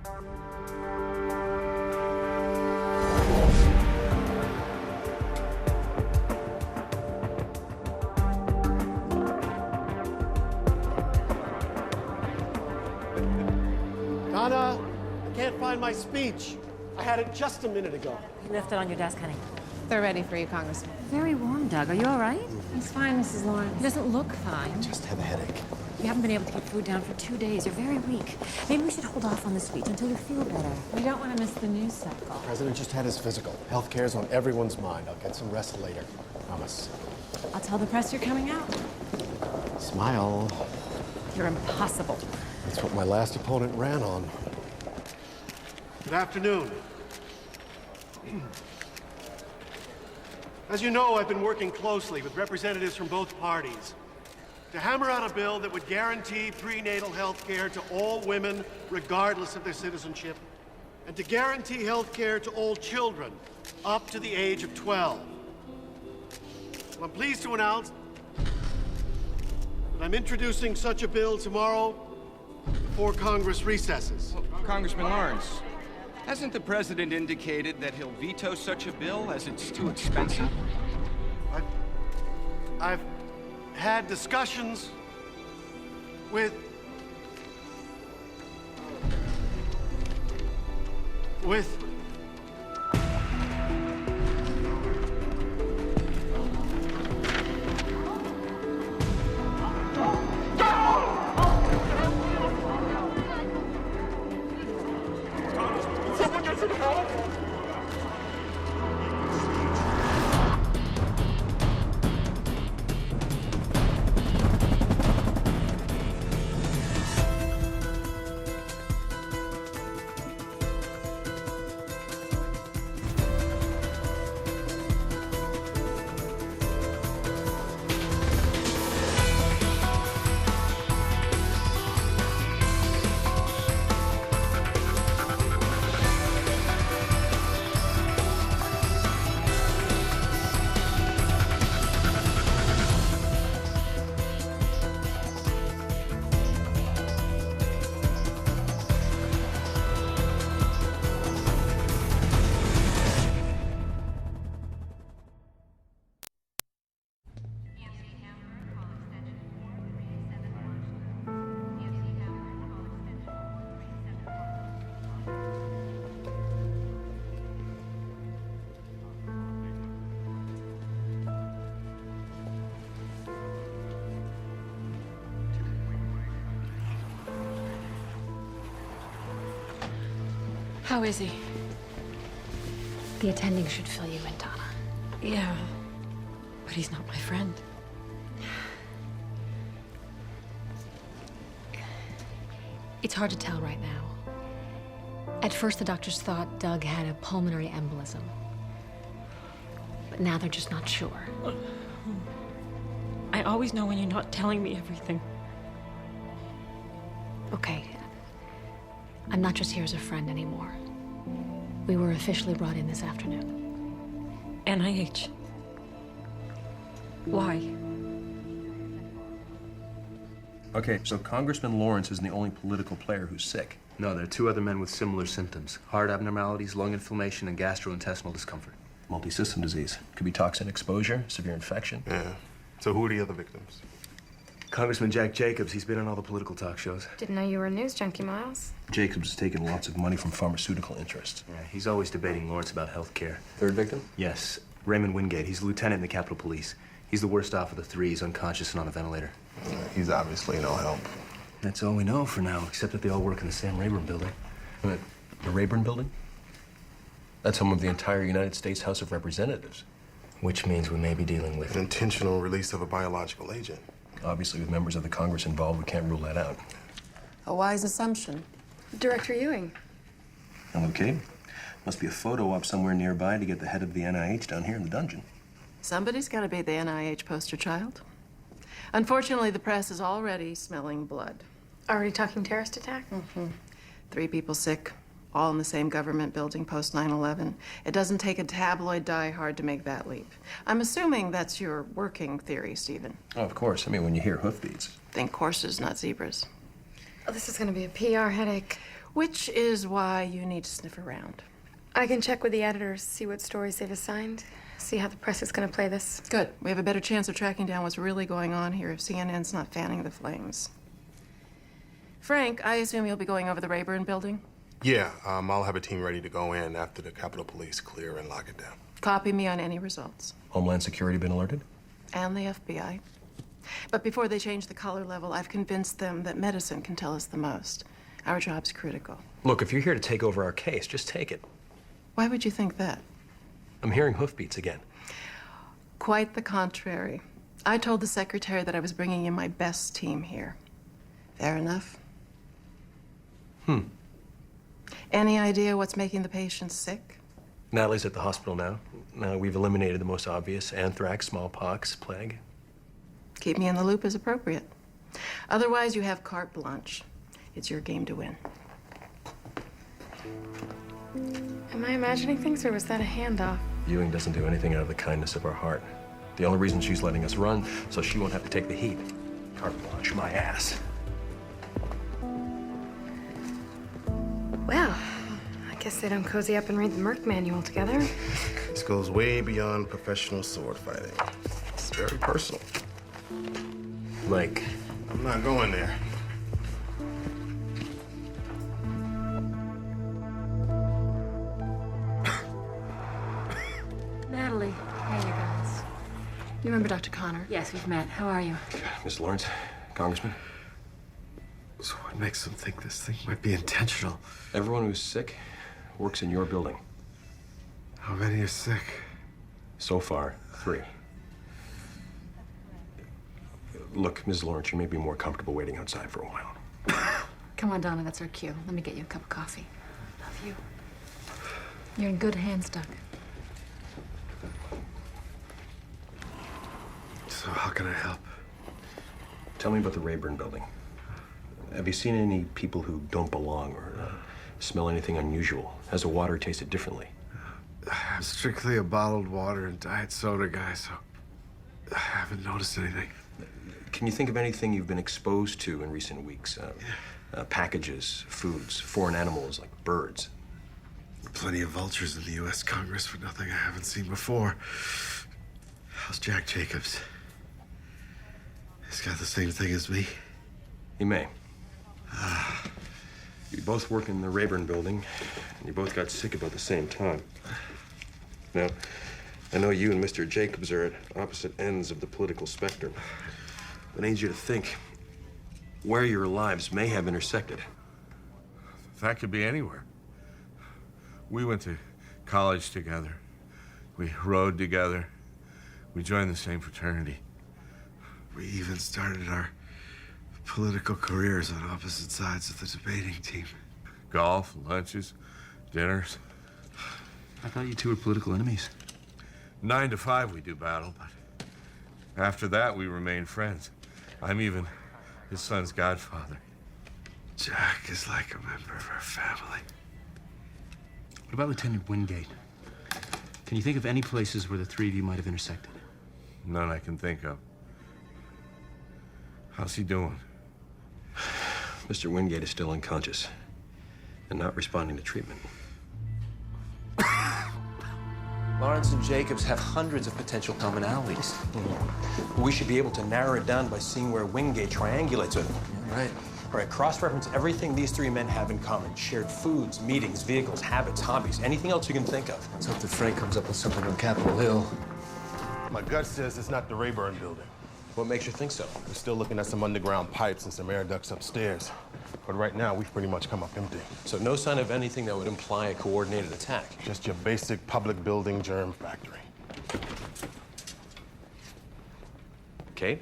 Donna, I can't find my speech. I had it just a minute ago. You left it on your desk, honey. They're ready for you, Congressman. Very warm, Doug. Are you all right? He's fine, Mrs. Lawrence. He doesn't look fine. Just have a headache. You haven't been able to keep food down for 2 days. You're very weak. Maybe we should hold off on the speech until you feel better. We don't want to miss the news cycle. The president just had his physical. Healthcare's on everyone's mind. I'll get some rest later. Promise. I'll tell the press you're coming out. Smile. You're impossible. That's what my last opponent ran on. Good afternoon. As you know, I've been working closely with representatives from both parties to hammer out a bill that would guarantee prenatal health care to all women, regardless of their citizenship, and to guarantee health care to all children up to the age of 12. Well, I'm pleased to announce that I'm introducing such a bill tomorrow before Congress recesses. Congressman Lawrence, hasn't the president indicated that he'll veto such a bill as it's too expensive? I've had discussions with How is he? The attending should fill you in, Donna. Yeah, but he's not my friend. It's hard to tell right now. At first, the doctors thought Doug had a pulmonary embolism. But now they're just not sure. I always know when you're not telling me everything. Okay. I'm not just here as a friend anymore. We were officially brought in this afternoon. NIH. Why? Okay, so Congressman Lawrence isn't the only political player who's sick. No, there are two other men with similar symptoms. Heart abnormalities, lung inflammation, and gastrointestinal discomfort. Multi-system disease. Could be toxin exposure, severe infection. Yeah. So who are the other victims? Congressman Jack Jacobs, he's been on all the political talk shows. Didn't know you were a news junkie, Miles. Jacobs has taken lots of money from pharmaceutical interests. Yeah, he's always debating Lawrence about health care. Third victim? Yes, Raymond Wingate. He's a lieutenant in the Capitol Police. He's the worst off of the three. He's unconscious and on a ventilator. He's obviously no help. That's all we know for now, except that they all work in the Sam Rayburn building. The Rayburn building? That's home of the entire United States House of Representatives. Which means we may be dealing with An intentional release of a biological agent. Obviously, with members of the Congress involved, we can't rule that out. A wise assumption. Director Ewing. Okay. Must be a photo op somewhere nearby to get the head of the NIH down here in the dungeon. Somebody's got to be the NIH poster child. Unfortunately, the press is already smelling blood. Already talking terrorist attack? 3 people sick, all in the same government building post 9/11. It doesn't take a tabloid diehard to make that leap. I'm assuming that's your working theory, Stephen. Oh, of course. I mean, when you hear hoofbeats. Think horses, not zebras. Oh, this is going to be a PR headache. Which is why you need to sniff around. I can check with the editors, see what stories they've assigned, see how the press is going to play this. Good. We have a better chance of tracking down what's really going on here if CNN's not fanning the flames. Frank, I assume you'll be going over the Rayburn building? Yeah, I'll have a team ready to go in after the Capitol Police clear and lock it down. Copy me on any results. Homeland Security been alerted? And the FBI. But before they change the color level, I've convinced them that medicine can tell us the most. Our job's critical. Look, if you're here to take over our case, just take it. Why would you think that? I'm hearing hoofbeats again. Quite the contrary. I told the secretary that I was bringing in my best team here. Fair enough? Any idea what's making the patients sick? Natalie's at the hospital now. Now we've eliminated the most obvious: anthrax, smallpox, plague. Keep me in the loop as appropriate. Otherwise, you have carte blanche. It's your game to win. Am I imagining things, or was that a handoff? Ewing doesn't do anything out of the kindness of her heart. The only reason she's letting us run, so she won't have to take the heat. Carte blanche, my ass. Well, I guess they don't cozy up and read the Merc manual together. This goes way beyond professional sword fighting. It's very personal. Mike. I'm not going there. Natalie. Hey, you guys. You remember Dr. Connor? Yes, we've met. How are you? Miss Lawrence, Congressman. So what makes them think this thing might be intentional? Everyone who's sick works in your building. How many are sick? So far, 3. Look, Ms. Lawrence, you may be more comfortable waiting outside for a while. Come on, Donna, that's our cue. Let me get you a cup of coffee. Love you. You're in good hands, Doug. So how can I help? Tell me about the Rayburn building. Have you seen any people who don't belong or smell anything unusual? Has the water tasted differently? I'm strictly a bottled water and diet soda guy, so I haven't noticed anything. Can you think of anything you've been exposed to in recent weeks? Packages, foods, foreign animals like birds? Plenty of vultures in the U.S. Congress, but nothing I haven't seen before. How's Jack Jacobs? He's got the same thing as me. He may. You both work in the Rayburn building, and you both got sick about the same time. Now, I know you and Mr. Jacobs are at opposite ends of the political spectrum, but I need you to think where your lives may have intersected. That could be anywhere. We went to college together. We rode together. We joined the same fraternity. We even started our political careers on opposite sides of the debating team. Golf, lunches, dinners. I thought you two were political enemies. 9 to 5 we do battle, but after that we remain friends. I'm even his son's godfather. Jack is like a member of our family. What about Lieutenant Wingate? Can you think of any places where the 3 of you might have intersected? None I can think of. How's he doing? Mr. Wingate is still unconscious and not responding to treatment. Lawrence and Jacobs have hundreds of potential commonalities. We should be able to narrow it down by seeing where Wingate triangulates with them. Yeah, right. All right, cross-reference everything these 3 men have in common. Shared foods, meetings, vehicles, habits, hobbies, anything else you can think of. Let's hope that Frank comes up with something on Capitol Hill. My gut says it's not the Rayburn building. What makes you think so? We're still looking at some underground pipes and some air ducts upstairs. But right now, we've pretty much come up empty. So no sign of anything that would imply a coordinated attack? Just your basic public building germ factory. Kate?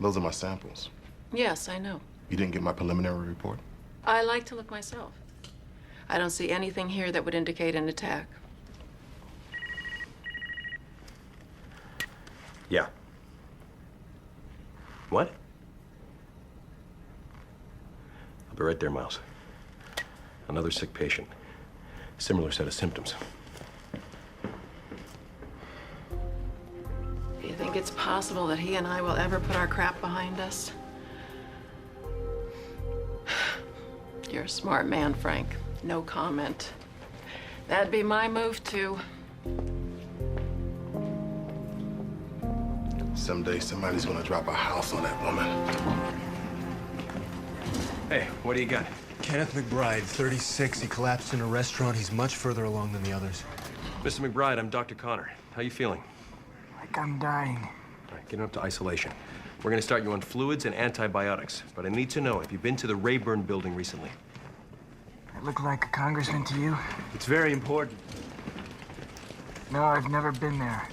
Those are my samples. Yes, I know. You didn't get my preliminary report? I like to look myself. I don't see anything here that would indicate an attack. Yeah. What? I'll be right there, Miles. Another sick patient. Similar set of symptoms. Do you think it's possible that he and I will ever put our crap behind us? You're a smart man, Frank. No comment. That'd be my move, too. Someday somebody's gonna drop a house on that woman. Hey, what do you got? Kenneth McBride, 36. He collapsed in a restaurant. He's much further along than the others. Mr. McBride, I'm Dr. Connor. How you feeling? Like I'm dying. All right, getting up to isolation. We're gonna start you on fluids and antibiotics, but I need to know if you've been to the Rayburn building recently. I look like a congressman to you? It's very important. No, I've never been there.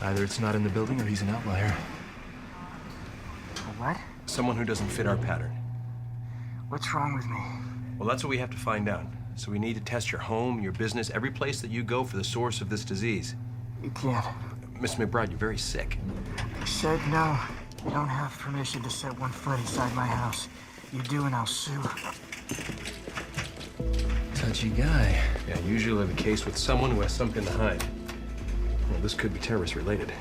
Either it's not in the building or he's an outlier. A what? Someone who doesn't fit our pattern. What's wrong with me? Well, that's what we have to find out. So we need to test your home, your business, every place that you go for the source of this disease. You can't. Mr. McBride, you're very sick. I said no. You don't have permission to set one foot inside my house. You do and I'll sue. Touchy guy. Yeah, usually the case with someone who has something to hide. Well, this could be terrorist related.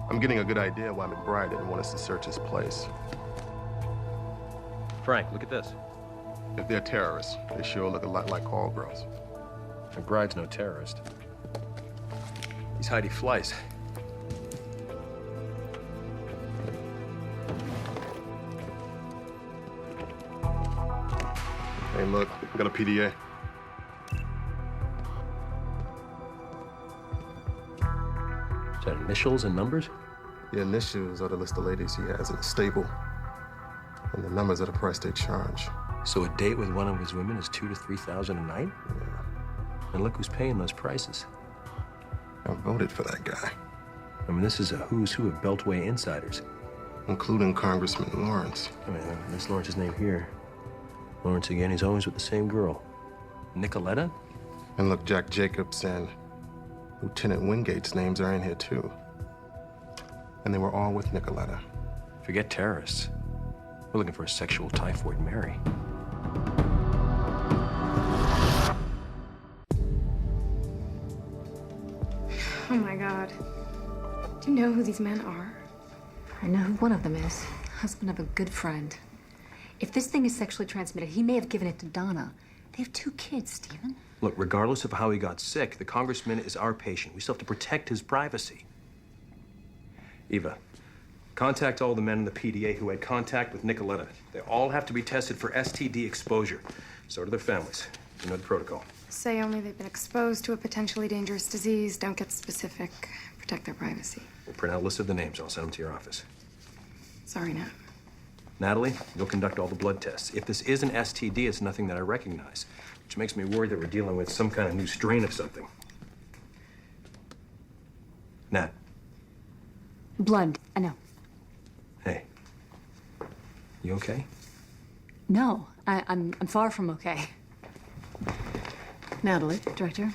I'm getting a good idea why McBride didn't want us to search his place. Frank, look at this. If they're terrorists, they sure look a lot like call girls. McBride's no terrorist. He's Heidi Fleiss. Hey, look, I got a PDA. Is that initials and numbers? The initials are the list of ladies he has in the stable, and the numbers are the price they charge. So a date with one of his women is $2,000 to $3,000 a night? Yeah. And look who's paying those prices. I voted for that guy. I mean, this is a who's who of Beltway insiders. Including Congressman Lawrence. I mean, this Lawrence's name here. Lawrence again, he's always with the same girl. Nicoletta? And look, Jack Jacobs and Lieutenant Wingate's names are in here too. And they were all with Nicoletta. Forget terrorists. We're looking for a sexual typhoid Mary. Oh my God. Do you know who these men are? I know who one of them is. Husband of a good friend. If this thing is sexually transmitted, he may have given it to Donna. They have 2 kids, Stephen. Look, regardless of how he got sick, the congressman is our patient. We still have to protect his privacy. Eva, contact all the men in the PDA who had contact with Nicoletta. They all have to be tested for STD exposure. So do their families. You know the protocol. Say only they've been exposed to a potentially dangerous disease. Don't get specific. Protect their privacy. We'll print out a list of the names. I'll send them to your office. Sorry, Nat. Natalie, you'll conduct all the blood tests. If this is an STD, it's nothing that I recognize, which makes me worried that we're dealing with some kind of new strain of something. Nat. Blood. I know. Hey. You okay? No, I'm far from okay. Natalie? Director?